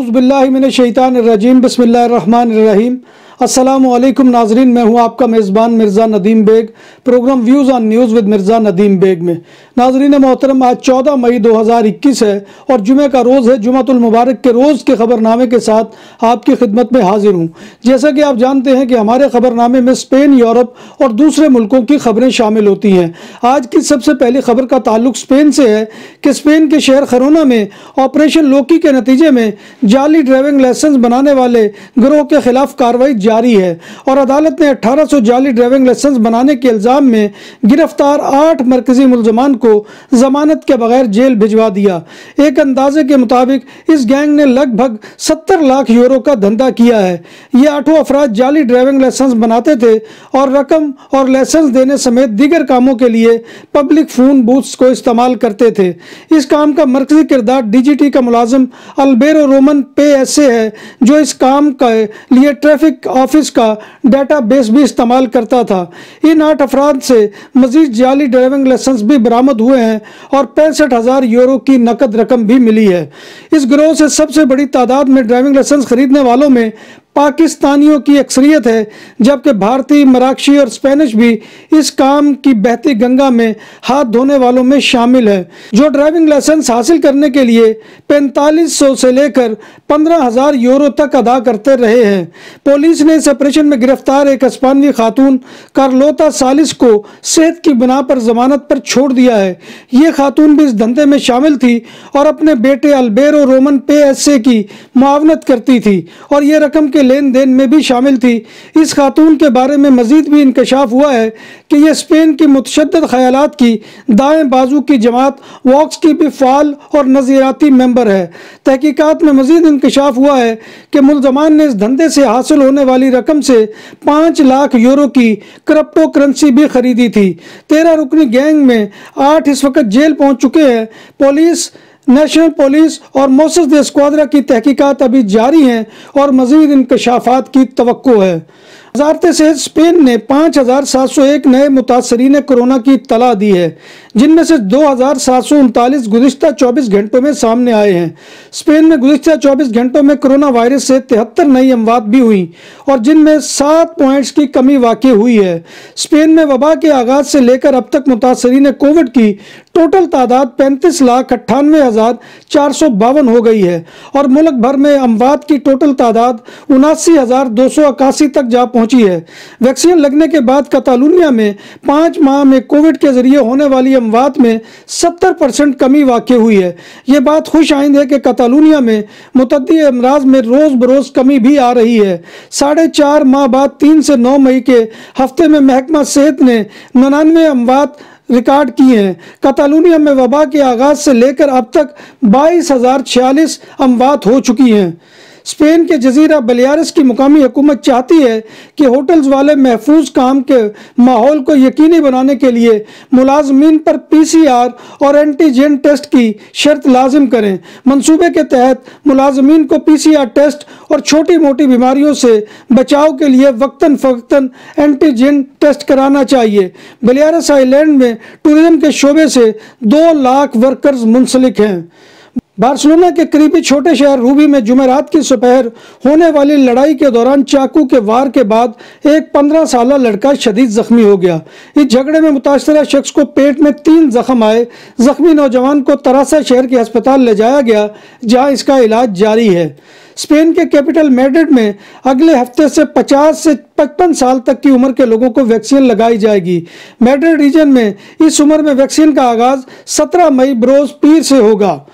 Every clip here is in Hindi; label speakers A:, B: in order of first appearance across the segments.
A: औज़ुबिल्लाहि मिनश्शैतानिर्रजीम बिस्मिल्लाहिर्रहमानिर्रहीम। अस्सलामु अलैकुम नाजरीन, मैं हूं आपका मेज़बान Mirza Nadeem Baig. Program views on news with Mirza Nadeem Baig में नाजरीन मोहतरम, आज 14 मई 2021 है और जुमे का रोज़ है। जुमातुल मुबारक के रोज़ के खबरनामे के साथ आपकी खिदमत में हाजिर हूँ। जैसा कि आप जानते हैं कि हमारे खबरनामे में स्पेन, यूरोप और दूसरे मुल्कों की खबरें शामिल होती हैं। आज की सबसे पहली खबर का ताल्लुक स्पेन से है कि स्पेन के शहर खरोना में ऑपरेशन लोकी के नतीजे में जाली ड्राइविंग लाइसेंस बनाने वाले गिरोह के खिलाफ कार्रवाई जारी है और अदालत ने 1800 जाली ड्राइविंग लाइसेंस बनाने के इल्जाम में गिरफ्तार 8 मरकजी मुलजमान को जमानत के बगैर जेल भिजवा दिया। एक अंदाजे के मुताबिक इस गैंग ने लगभग 70 लाख यूरो का धंधा किया है। ये 8 अफराद जाली ड्राइविंग लाइसेंस बनाते थे और रकम और लाइसेंस देने समेत दीगर कामों के लिए पब्लिक फोन बूथ्स को इस्तेमाल करते थे। इस काम का मरकजी किरदार डीजीटी का मुलाजिम अल्बेरो रोमन पेएसए है, जो इस काम के लिए ट्रैफिक ऑफिस का डेटाबेस भी इस्तेमाल करता था। इन 8 अफराद से मजीद जाली ड्राइविंग लाइसेंस भी बरामद हुए हैं और 65,000 यूरो की नकद रकम भी मिली है। इस गिरोह से सबसे बड़ी तादाद में ड्राइविंग लाइसेंस खरीदने वालों में पाकिस्तानियों की अक्सरियत है, जबकि भारतीय, मराठी और स्पेनिश भी इस काम की बहती गंगा में हाथ धोने वालों में शामिल है, जो ड्राइविंग लाइसेंस हासिल करने के लिए 4500 से लेकर 15,000 यूरो तक अदा करते रहे हैं। पुलिस ने इस ऑपरेशन में गिरफ्तार एक स्पेनी खातून कार्लोता सालिस को सेहत की बिना पर जमानत पर छोड़ दिया है। ये खातून भी इस धंधे में शामिल थी और अपने बेटे अल्बेरो रोमन पेएसए की मुआवनत करती थी और ये रकम के लेन देन में भी शामिल थी। इस खातून के बारे में मजीद भी इंकशाफ हुआ है कि यह स्पेन की मुतशद्दिद ख्यालात की दाएं बाजू की जमात वॉक्स की भी फाल और नज़ीराती मेंबर है। तहकीकात में मजीद इंकशाफ हुआ है कि मुलजमान ने इस धंधे से हासिल होने वाली रकम से 5 लाख यूरो की क्रिप्टो करेंसी भी खरीदी थी। 13 रुकनी गैंग में 8 इस वक्त जेल पहुंच चुके हैं। पुलिस, नेशनल पुलिस और मोसेस दे स्क्वाड्रा की तहकीकात अभी जारी हैं और मजीद इंकशाफात की तवक्को है। वज़ारत सेहत स्पेन ने 5,701 नए मुतासरीन कोरोना की इत्तला दी है, जिनमें से 2,739 गुज़िश्ता 24 घंटों में सामने आए हैं। स्पेन में गुज़िश्ता 24 घंटों में कोरोना वायरस से 73 नई अमवात भी हुई और जिनमें 7 पॉइंट्स की कमी वाक़ई हुई है। स्पेन में वबा के आगाज़ से लेकर अब तक मुतासरीन कोविड की टोटल तादाद 35,98,452 हो गई है और मुल्क भर में अमवात की टोटल तादाद 79,281 तक जा पहुंची है। वैक्सीन लगने के बाद कतालुनिया में 5 माह में कोविड के जरिए होने वाली अमवात में 70% कमी वाक़ई हुई है। ये बात खुश आइंद है कि कतालुनिया में मुतअद्दी अमराज में रोज़ बरोज़ कमी भी आ रही है। 4.5 माह बाद 3 से 9 मई के हफ्ते में महकमा सेहत ने 99 अमवात रिकॉर्ड किए हैं। कतालुनिया में वबा के आगाज़ से लेकर अब तक 22,046 अमवात हो चुकी हैं। स्पेन के जजीरा बलियारस की मुकामी हुकूमत चाहती है कि होटल्स वाले महफूज काम के माहौल को यकीनी बनाने के लिए मुलाजमीन पर PCR और एंटीजन टेस्ट की शर्त लाजिम करें। मंसूबे के तहत मुलाजमीन को PCR टेस्ट और छोटी मोटी बीमारियों से बचाव के लिए वक्तन फ़वक्तन एंटीजन टेस्ट कराना चाहिए। बलियारस आइलैंड में टूरिज्म के शोबे से 2 लाख वर्कर्स मुंसलिक हैं। बार्सिलोना के करीबी छोटे शहर रूबी में जुमेरात की दोपहर होने वाली लड़ाई के दौरान चाकू के वार के बाद एक 15 साला लड़का शदीद जख्मी हो गया। इस झगड़े में मुतासरा शख्स को पेट में 3 जख्म आए। जख्मी नौजवान को तरासा शहर के अस्पताल ले जाया गया, जहां इसका इलाज जारी है। स्पेन के कैपिटल मैड्रिड में अगले हफ्ते से 50 से 55 साल तक की उम्र के लोगों को वैक्सीन लगाई जाएगी। मैड्रिड रीजन में इस उम्र में वैक्सीन का आगाज 17 मई बरोज पीर से होगा।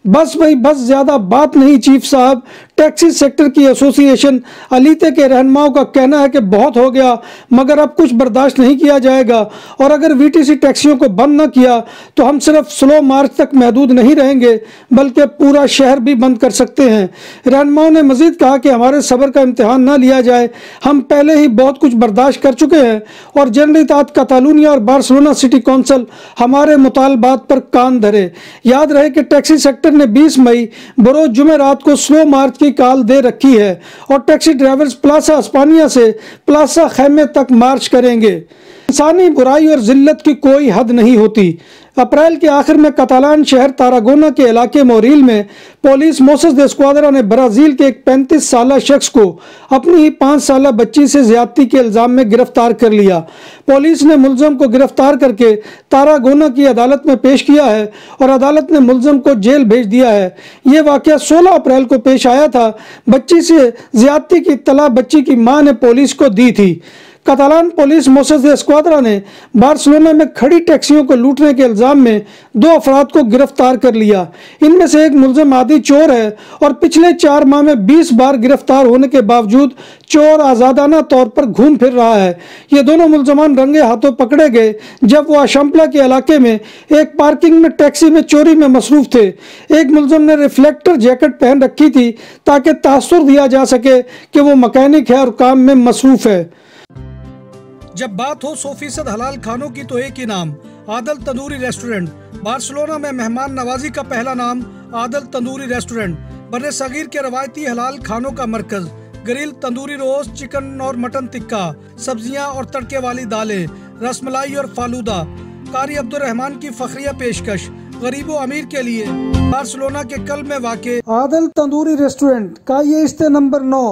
A: बस भाई बस, ज़्यादा बात नहीं चीफ साहब। टैक्सी सेक्टर की एसोसिएशन अलीते के रहनुमाओं का कहना है कि बहुत हो गया, मगर अब कुछ बर्दाश्त नहीं किया जाएगा और अगर VTC टैक्सियों को बंद न किया तो हम सिर्फ स्लो मार्च तक महदूद नहीं रहेंगे बल्कि पूरा शहर भी बंद कर सकते हैं। रहनुमाओं ने मजीद कहा कि हमारे सब्र का इम्तिहान न लिया जाए, हम पहले ही बहुत कुछ बर्दाश्त कर चुके हैं और जनरलितात कतालुनिया और बार्सिलोना सिटी कौंसिल हमारे मुतालबात पर कान धरे। याद रहे कि टैक्सी सेक्टर ने 20 मई बरोज जुमेरात को स्लो मार्च की कॉल दे रखी है और टैक्सी ड्राइवर्स प्लाजा अस्पानिया से प्लाजा खैमे तक मार्च करेंगे। इंसानी बुराई और जिल्लत की कोई हद नहीं होती। अप्रैल के आखिर में कतालान शहर तारागोना के इलाके मोरील में पुलिस मोसेस दे स्क्वाड्रा ने ब्राजील के एक 35 साला शख्स को अपनी ही 5 साला बच्ची से ज्यादती के इल्जाम में गिरफ्तार कर लिया। पुलिस ने मुलजम को गिरफ्तार करके तारागोना की अदालत में पेश किया है और अदालत ने मुलजम को जेल भेज दिया है। ये वाकया 16 अप्रैल को पेश आया था। बच्ची से ज्यादती की इत्तला बच्ची की मां ने पुलिस को दी थी। कतालान पुलिस मोसेस दे स्क्वाड्रा ने बार्सिलोना में खड़ी टैक्सियों को लूटने के इल्जाम में 2 अफराद को गिरफ्तार कर लिया। इनमें से एक मुलजिम आदी चोर है और पिछले 4 माह में 20 बार गिरफ्तार होने के बावजूद चोर आज़ादाना तौर पर घूम फिर रहा है। ये दोनों मुलजमान रंगे हाथों पकड़े गए जब वो अशम्पला के इलाके में एक पार्किंग में टैक्सी में चोरी में मसरूफ थे। एक मुलजिम ने रिफ्लेक्टर जैकेट पहन रखी थी ताकि तासुर दिया जा सके कि वो मैकेनिक है और काम में मसरूफ है। जब बात हो 100% हलाल खानों की तो एक ही नाम, आदल तंदूरी रेस्टोरेंट। बार्सिलोना में मेहमान नवाजी का पहला नाम आदल तंदूरी रेस्टोरेंट, बर्रे सगीर के रवायती हलाल खानों का मरकज। ग्रिल, तंदूरी रोस्ट, चिकन और मटन टिक्का, सब्जियां और तड़के वाली दालें, रसमलाई और फालूदा। कारी अब्दुर्रहमान की फखरिया पेशकश गरीबो अमीर के लिए। बार्सिलोना के कल में वाक़े आदल तंदूरी रेस्टोरेंट का ये इस्ते नंबर 9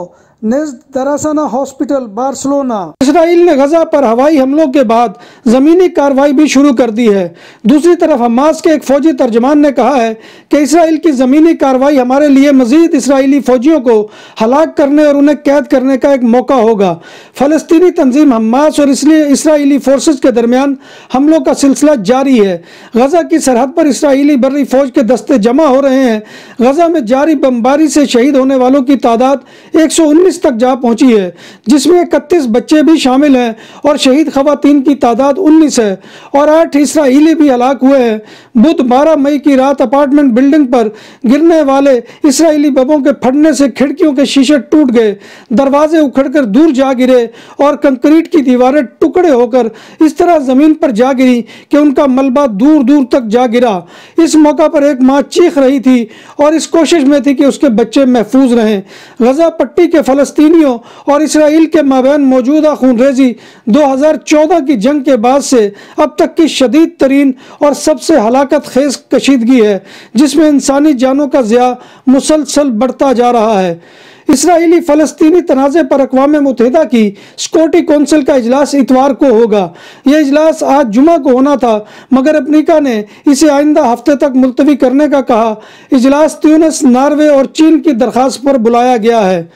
A: नेज़्द दरासाना हॉस्पिटल बार्सिलोना। इसराइल ने गजा पर हवाई हमलों के बाद जमीनी कार्रवाई भी शुरू कर दी है। दूसरी तरफ हमास के एक फौजी तर्जमान ने कहा है कि इसराइल की जमीनी कार्रवाई हमारे लिए मजीद इसराइली फौजियों को हलाक करने और उन्हें कैद करने का एक मौका होगा। फलस्तीनी तंजीम हमास और इसलिए इसराइली फोर्सेज के दरमियान हमलों का सिलसिला जारी है। गजा की सरहद पर इसराइली बर्री फौज के दस्ते जमा हो रहे हैं। गजा में जारी बमबारी से शहीद होने वालों की तादाद 119 तक जा पहुंची है, जिसमें 31 बच्चे भी शामिल हैं और शहीद खवातीन की तादाद 19 है और 8 इसराइली भी हलाक हुए हैं। बुध 12 मई की रात अपार्टमेंट बिल्डिंग पर गिरने वाले इसराइली बमों के फटने से खिड़कियों के शीशे टूट गए, दरवाजे उखड़कर दूर जा गिरे और कंक्रीट की दीवारें टुकड़े होकर इस तरह जमीन पर जा गिरी कि उनका मलबा दूर दूर तक जा गिरा। इस मौका पर एक मां चीख रही थी और इस कोशिश में थी कि उसके बच्चे महफूज रहें। गजा पट्टी के फलस्तीनियों और इसराइल के माबैन मौजूदा खूनरेजी 2014 की जंग के बाद से अब तक की शदीद तरीन और सबसे हलाकत खेज कशीदगी है, जिसमें इंसानी जानों का ज़िया मुसलसल बढ़ता जा रहा है। इसराइली फलस्तीनी तनाज़े पर अक़वाम मुत्तहिदा की सिक्योरिटी कौंसिल का इजलास इतवार को होगा। यह इजलास आज जुमा को होना था, मगर अमेरिका ने इसे आइंदा हफ्ते तक मुलतवी करने का कहा। इजलास ट्यूनिस, नॉर्वे और चीन की दरख्वास्त पर बुलाया गया है।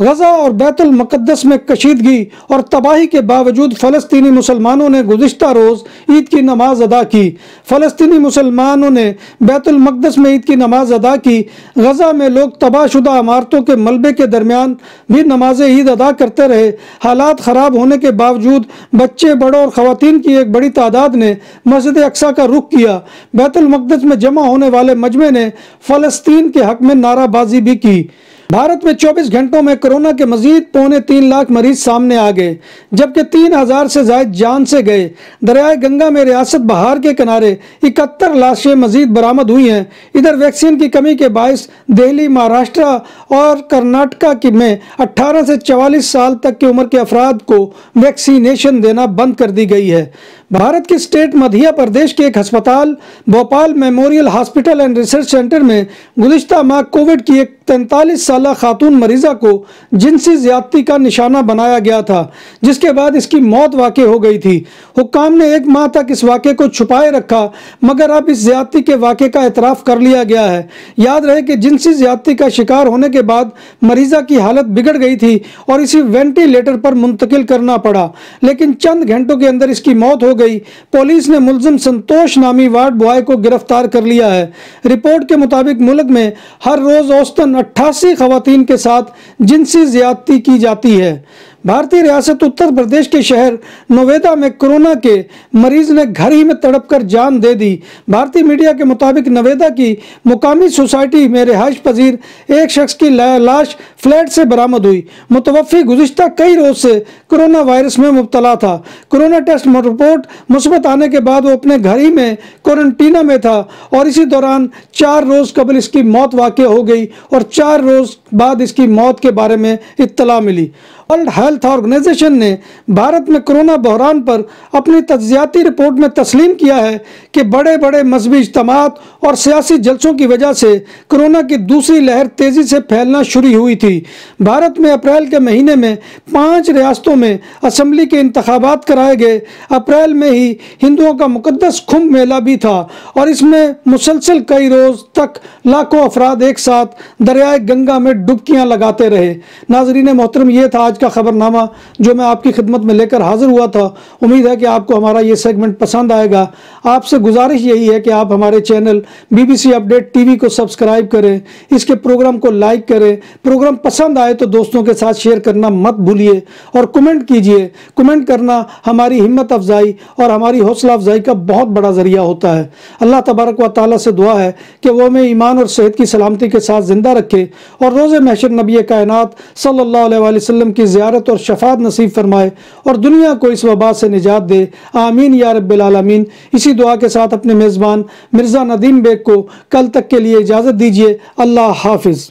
A: गजा और बैतुल मुक़द्दस में कशीदगी और तबाही के बावजूद फ़लस्तीनी मुसलमानों ने गुज़िश्ता रोज़ ईद की नमाज अदा की। फ़लस्तीनी मुसलमानों ने बैतुल मुक़द्दस में ईद की नमाज अदा की। गजा में लोग तबाहशुदा इमारतों के मलबे के दरमियान भी नमाज ईद अदा करते रहे। हालात ख़राब होने के बावजूद बच्चे, बड़ों और ख़वातीन की एक बड़ी तादाद ने मस्जिद अक्सा का रुख किया। बैतुल मुक़द्दस में जमा होने वाले मजमे ने फ़लस्तीन के हक़ में नाराबाजी भी की। भारत में 24 घंटों में कोरोना के मजीद 3.25 लाख मरीज सामने आ गए, जबकि 3000 से ज्यादा जान से गए। दरियाए गंगा में रियासत बहार के किनारे 71 लाशें मजीद बरामद हुई हैं। इधर वैक्सीन की कमी के बायस दिल्ली, महाराष्ट्र और कर्नाटका में 18 से 44 साल तक की उम्र के अफराद को वैक्सीनेशन देना बंद कर दी गई है। भारत के स्टेट मध्य प्रदेश के एक अस्पताल Bhopal memorial hospital and research centre में गुज़िश्ता माह कोविड की एक 43 साला खातून मरीजा को जिनसी ज्यादती का निशाना बनाया गया था, जिसके बाद इसकी मौत वाक़ हो गई थी। हुक्काम ने 1 माह तक इस वाक़े को छुपाए रखा, मगर अब इस ज्यादती के वाक़े का एतराफ़ कर लिया गया है। याद रहे कि जिनसी ज्यादती का शिकार होने के बाद मरीजा की हालत बिगड़ गई थी और इसे वेंटिलेटर पर मुंतकिल करना पड़ा, लेकिन चंद घंटों के अंदर इसकी मौत हो गई। पुलिस ने मुलजिम संतोष नामी वार्ड बॉय को गिरफ्तार कर लिया है। रिपोर्ट के मुताबिक मुल्क में हर रोज औसतन 88 खवातीन के साथ जिनसी ज्यादती की जाती है। भारतीय रियासत उत्तर प्रदेश के शहर नोवेदा में कोरोना के मरीज ने घर ही में तड़पकर जान दे दी। भारतीय मीडिया के मुताबिक नोवेदा की मुकामी सोसाइटी में रिहाइश पजीर एक शख्स की लाश फ्लैट से बरामद हुई। मुतवफ़ी गुज़िश्ता कई रोज से कोरोना वायरस में मुब्तला था। कोरोना टेस्ट रिपोर्ट मुस्बत आने के बाद वो अपने घर ही में क्वारंटीना में था और इसी दौरान 4 रोज कबल इसकी मौत वाक़ हो गई और 4 रोज बाद इसकी मौत के बारे में इत्तला मिली। वर्ल्ड हेल्थ ऑर्गेनाइजेशन ने भारत में कोरोना बहरान पर अपनी तज्जियाती रिपोर्ट में तस्लीम किया है कि बड़े बड़े मजहबी इज्तिमात और सियासी जलसों की वजह से कोरोना की दूसरी लहर तेजी से फैलना शुरू हुई थी। भारत में अप्रैल के महीने में 5 रियासतों में असम्बली के इंतखाबात कराए गए। अप्रैल में ही हिंदुओं का मुकद्दस कुंभ मेला भी था और इसमें मुसलसल कई रोज तक लाखों अफराद एक साथ दरियाए गंगा में डुबकियां लगाते रहे। नाजरीन मोहतरम, ये था आज का खबरनामा जो मैं आपकी खिदमत में लेकर हाजिर हुआ था। उम्मीद है कि आपको हमारा ये सेगमेंट पसंद आएगा। आपसे गुजारिश यही है कि आप हमारे चैनल BBC अपडेट टीवी को सब्सक्राइब करें, इसके प्रोग्राम को लाइक करें। प्रोग्राम पसंद आए तो दोस्तों के साथ शेयर करना मत भूलिए और कमेंट कीजिए। कमेंट करना हमारी हिम्मत अफजाई और हमारी हौसला अफजाई का बहुत बड़ा जरिया होता है। अल्लाह तबारक व तआला से दुआ है कि वो हमें ईमान और सेहत की सलामती के साथ जिंदा रखे और रोज़े महशर नबी कायनात सल्लल्लाहु अलैहि वसल्लम की ज़ियारत और शफात नसीब फरमाए और दुनिया को इस वबा से निजात दे। आमीन या रब्बिल आलमीन। इसी दुआ के साथ अपने मेज़बान मिर्ज़ा नदीम बेग को कल तक के लिए इजाज़त दीजिए। अल्लाह हाफिज़।